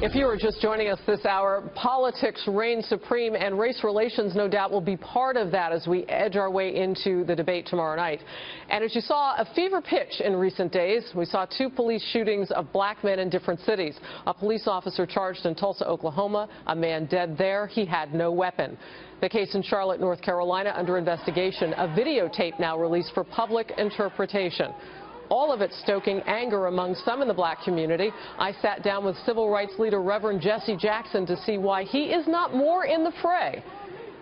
If you are just joining us this hour, politics reign supreme, and race relations no doubt will be part of that as we edge our way into the debate tomorrow night. And as you saw, a fever pitch in recent days. We saw 2 police shootings of black men in different cities. A police officer charged in Tulsa, Oklahoma, a man dead there. He had no weapon. The case in Charlotte, North Carolina, under investigation. A videotape now released for public interpretation. All of it stoking anger among some in the black community. I sat down with civil rights leader Reverend Jesse Jackson to see why he is not more in the fray.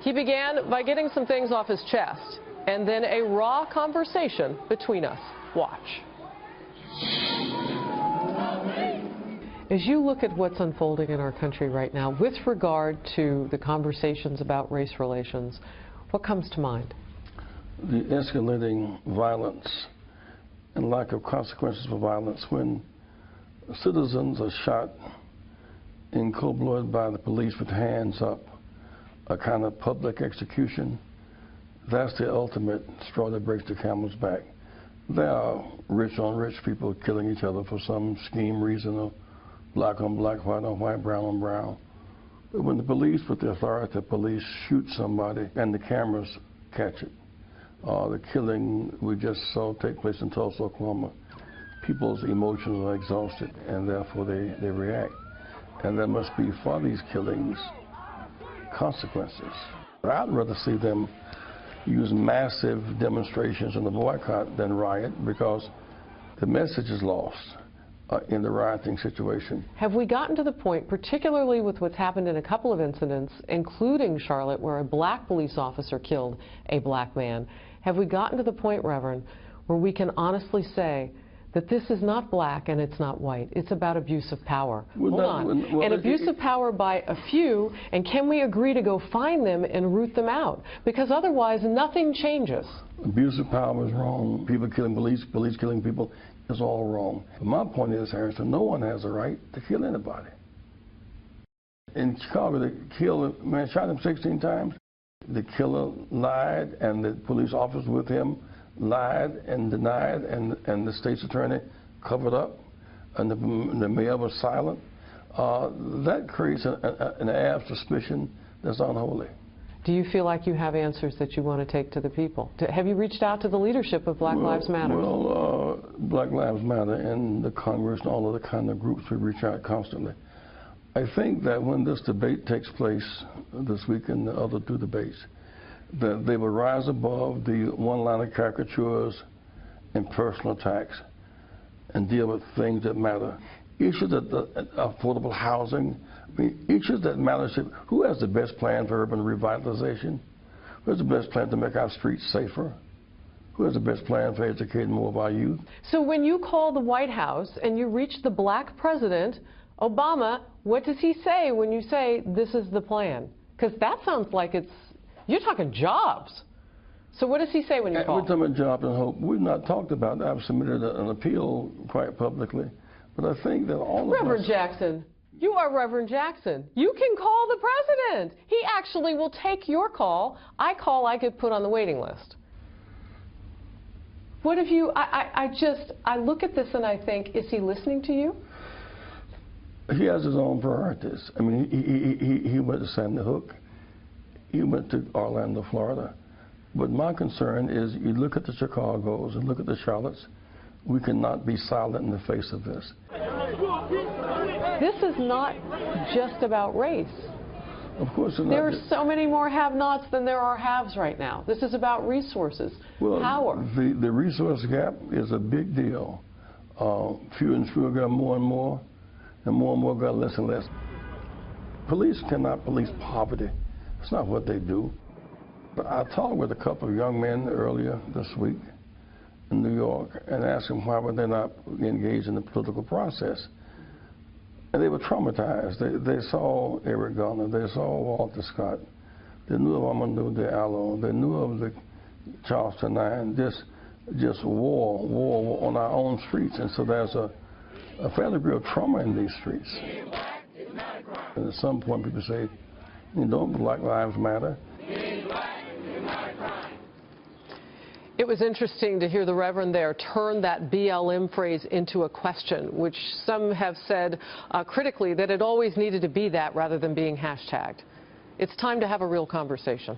He began by getting some things off his chest, and then a raw conversation between us. Watch. As you look at what's unfolding in our country right now, with regard to the conversations about race relations, what comes to mind? The escalating violence and lack of consequences for violence. When citizens are shot in cold blood by the police with hands up, a kind of public execution, that's the ultimate straw that breaks the camel's back. There are rich on rich people killing each other for some scheme reason of black on black, white on white, brown on brown. But when the police, with the authority of police, shoot somebody and the cameras catch it, the killing we just saw take place in Tulsa, Oklahoma, people's emotions are exhausted and therefore they react. And there must be, for these killings, consequences. But I'd rather see them use massive demonstrations in the boycott than riot, because the message is lost in the rioting situation. Have we gotten to the point, particularly with what's happened in a couple of incidents, including Charlotte, where a black police officer killed a black man, have we gotten to the point, Reverend, where we can honestly say that this is not black and it's not white, it's about abuse of power? Hold on. And abuse of power by a few, and can we agree to go find them and root them out? Because otherwise nothing changes. Abuse of power is wrong. People killing police, police killing people is all wrong. But my point is, Harrison, no one has a right to kill anybody. In Chicago, the killer, man, shot him 16 times. The killer lied, and the police officers with him lied and denied, and the state's attorney covered up, and the mayor was silent. That creates an air of suspicion that's unholy. Do you feel like you have answers that you want to take to the people? Have you reached out to the leadership of Black Lives Matter? Well, Black Lives Matter and the Congress and all of the kind of groups, we reach out constantly. I think that when this debate takes place this week and the other 2 debates, that they will rise above the one-liner caricatures and personal attacks and deal with things that matter. Issues that affordable housing, I mean, issues that matter. Who has the best plan for urban revitalization? Who has the best plan to make our streets safer? Who has the best plan for educating more of our youth? So when you call the White House and you reach the black president, Obama, what does he say when you say this is the plan? Because that sounds like you're talking jobs. So what does he say when you call? We're talking about jobs and hope. We've not talked about that. I've submitted an appeal quite publicly. But I think that all of us... Reverend Jackson, you are Reverend Jackson. You can call the president. He actually will take your call. I get put on the waiting list. What if you, I look at this and I think, is he listening to you? He has his own priorities. I mean, he went to Sandy Hook. He went to Orlando, Florida. But my concern is, you look at the Chicagos and look at the Charlottes, we cannot be silent in the face of this. This is not just about race. Of course it's not. There are so many more have-nots than there are haves right now. This is about resources, power. The resource gap is a big deal. Fewer and fewer got more and more got less and less. Police cannot police poverty. It's not what they do. But I talked with a couple of young men earlier this week in New York and asked them why were they not engaged in the political process. And they were traumatized. They saw Eric Garner, they saw Walter Scott, they knew of Amadou Diallo, they knew of the Charleston 9, just war on our own streets. And so there's a fairly real trauma in these streets. And at some point people say, you know, Black Lives Matter. It was interesting to hear the Reverend there turn that BLM phrase into a question, which some have said critically that it always needed to be that rather than being hashtagged. It's time to have a real conversation.